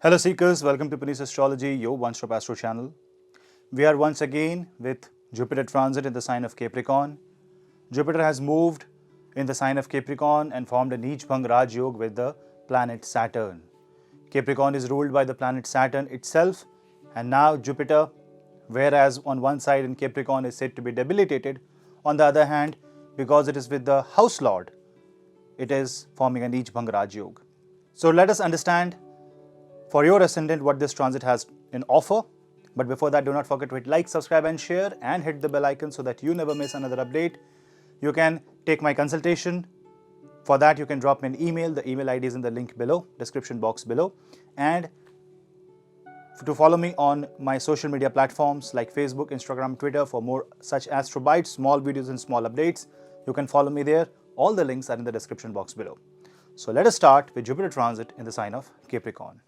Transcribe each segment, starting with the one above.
Hello Seekers, welcome to Puneet's Astrology, your one-stop astro channel. We are once again with Jupiter transit in the sign of Capricorn. Jupiter has moved in the sign of Capricorn and formed a Neech Bhang Raj Yoga with the planet Saturn. Capricorn is ruled by the planet Saturn itself, and now Jupiter, whereas on one side in Capricorn is said to be debilitated, on the other hand, because it is with the house lord, it is forming a Neech Bhang Raj Yoga. So let us understand for your ascendant what this transit has in offer. But before that, do not forget to hit like, subscribe and share and hit the bell icon so that you never miss another update. You can take my consultation. For that, you can drop me an email. The email ID is in the link below, description box below. And to follow me on my social media platforms like Facebook, Instagram, Twitter for more such Astro Bites, small videos and small updates, you can follow me there. All the links are in the description box below. So let us start with Jupiter transit in the sign of Capricorn.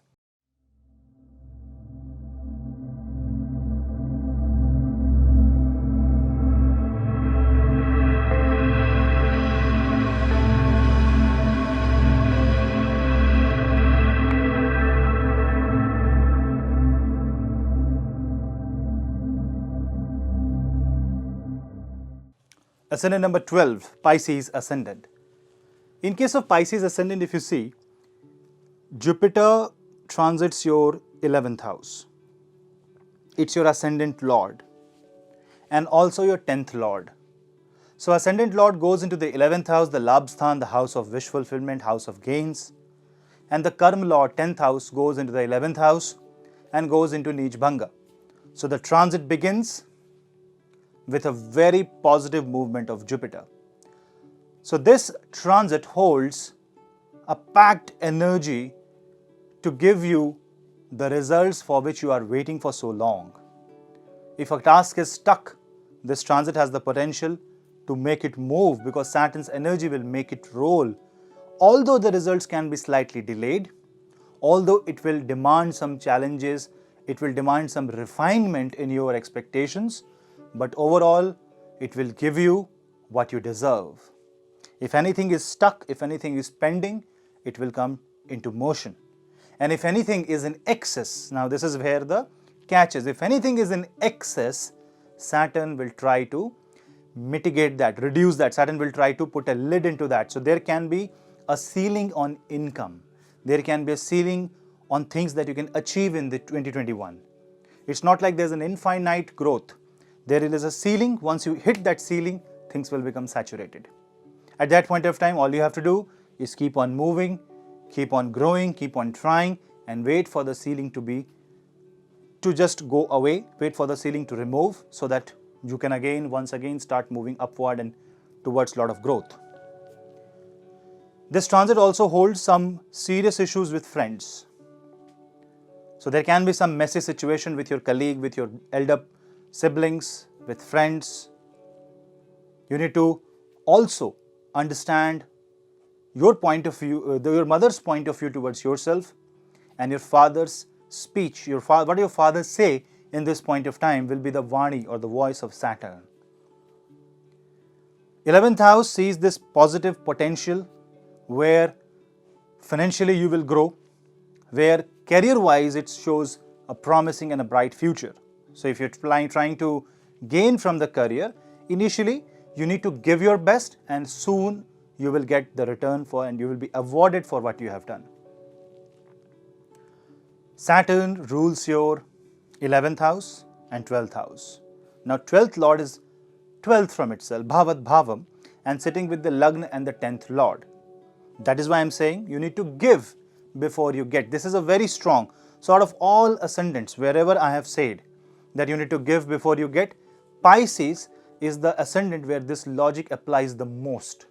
Ascendant number 12, Pisces ascendant. In case of Pisces ascendant, if you see, Jupiter transits your 11th house. It's your ascendant lord and also your 10th lord. So ascendant lord goes into the 11th house, the Labsthan, the house of wish fulfillment, house of gains. And the Karma lord, 10th house, goes into the 11th house and goes into Neech Bhanga. So the transit begins with a very positive movement of Jupiter. So this transit holds a packed energy to give you the results for which you are waiting for so long. If a task is stuck, this transit has the potential to make it move because Saturn's energy will make it roll. Although the results can be slightly delayed, although it will demand some challenges, it will demand some refinement in your expectations, but overall, it will give you what you deserve. If anything is stuck, if anything is pending, it will come into motion. And if anything is in excess, now this is where the catch is. If anything is in excess, Saturn will try to mitigate that, reduce that. Saturn will try to put a lid into that. So there can be a ceiling on income. There can be a ceiling on things that you can achieve in the 2021. It's not like there's an infinite growth. There is a ceiling. Once you hit that ceiling, things will become saturated. At that point of time, all you have to do is keep on moving, keep on growing, keep on trying, and wait for the ceiling to just go away, wait for the ceiling to remove so that you can once again start moving upward and towards a lot of growth. This transit also holds some serious issues with friends. So there can be some messy situation with your colleague, with your elder siblings, with friends. You need to also understand your point of view, your mother's point of view towards yourself, and your father's speech. What your father say in this point of time will be the Vani or the voice of Saturn. 11th house sees this positive potential where financially you will grow, where career-wise it shows a promising and a bright future. So if you're trying to gain from the career, initially you need to give your best and soon you will get the return for and you will be awarded for what you have done. Saturn rules your 11th house and 12th house. Now 12th lord is 12th from itself, Bhavat Bhavam, and sitting with the Lagna and the 10th lord. That is why I'm saying you need to give before you get. This is a very strong, sort of all ascendants, wherever I have said that you need to give before you get, Pisces is the ascendant where this logic applies the most.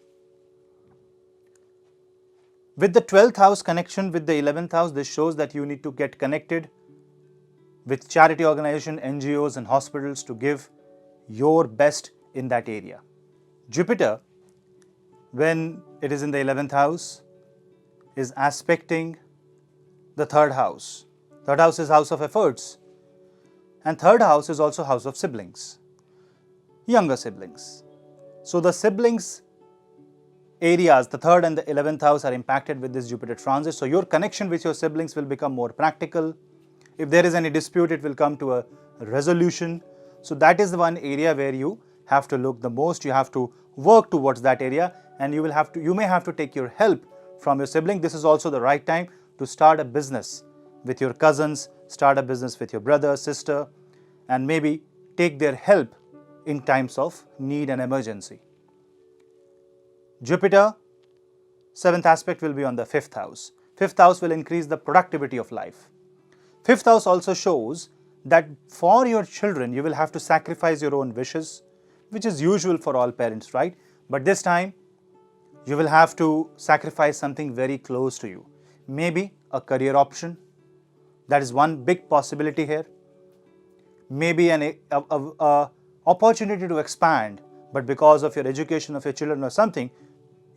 With the 12th house connection with the 11th house, this shows that you need to get connected with charity organization, NGOs and hospitals to give your best in that area. Jupiter, when it is in the 11th house, is aspecting the 3rd house. 3rd house is house of efforts. And 3rd house is also house of siblings, younger siblings. So the siblings areas, the 3rd and the 11th house, are impacted with this Jupiter transit. So your connection with your siblings will become more practical. If there is any dispute, it will come to a resolution. So that is the one area where you have to look the most. You have to work towards that area, and you may have to take your help from your sibling. This is also the right time to start a business with your cousins, start a business with your brother, sister, and maybe take their help in times of need and emergency. Jupiter, 7th aspect, will be on the 5th house. 5th house will increase the productivity of life. 5th house also shows that for your children, you will have to sacrifice your own wishes, which is usual for all parents, right? But this time, you will have to sacrifice something very close to you. Maybe a career option. That is one big possibility here. Maybe an opportunity to expand, but because of your education of your children or something,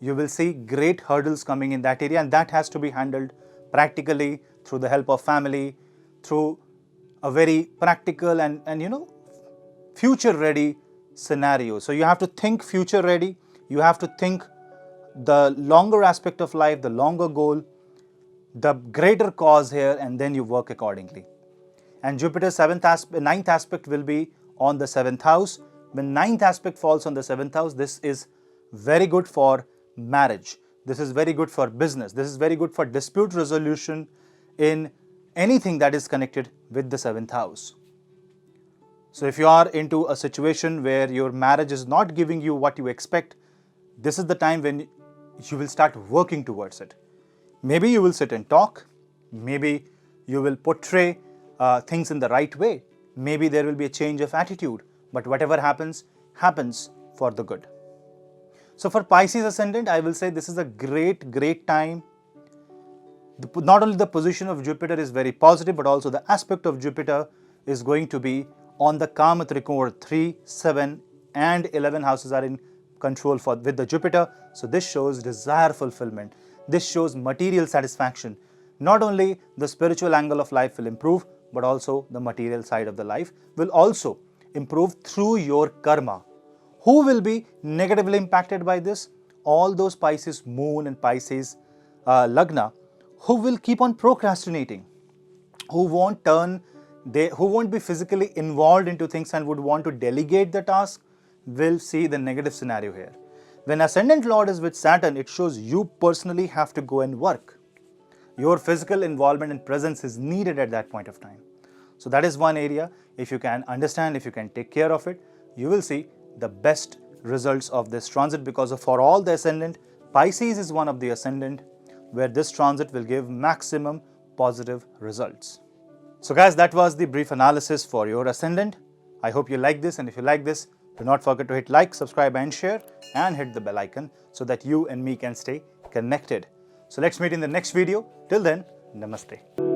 you will see great hurdles coming in that area, and that has to be handled practically through the help of family, through a very practical and future ready scenario. So you have to think future ready, you have to think the longer aspect of life, the longer goal, the greater cause here, and then you work accordingly. And Jupiter's 9th aspect will be on the 7th house. When 9th aspect falls on the 7th house, this is very good for marriage. This is very good for business. This is very good for dispute resolution in anything that is connected with the 7th house. So if you are into a situation where your marriage is not giving you what you expect, this is the time when you will start working towards it. Maybe you will sit and talk. Maybe you will portray things in the right way. Maybe there will be a change of attitude. But whatever happens, happens for the good. So for Pisces ascendant, I will say this is a great time. Not only the position of Jupiter is very positive, but also the aspect of Jupiter is going to be on the Kama Trikona. 3, 7 and 11 houses are in control with the Jupiter. So this shows desire fulfillment. This shows material satisfaction. Not only the spiritual angle of life will improve, but also the material side of the life will also improve through your karma. Who will be negatively impacted by this? All those Pisces moon and Pisces Lagna who will keep on procrastinating, who won't be physically involved into things and would want to delegate the task, will see the negative scenario here. When Ascendant Lord is with Saturn, it shows you personally have to go and work. Your physical involvement and presence is needed at that point of time. So that is one area. If you can understand, if you can take care of it, you will see the best results of this transit, because for all the ascendant, Pisces is one of the ascendant where this transit will give maximum positive results. So guys, that was the brief analysis for your ascendant. I hope you like this, and if you like this, do not forget to hit like, subscribe and share, and hit the bell icon so that you and me can stay connected. So let's meet in the next video. Till then, namaste.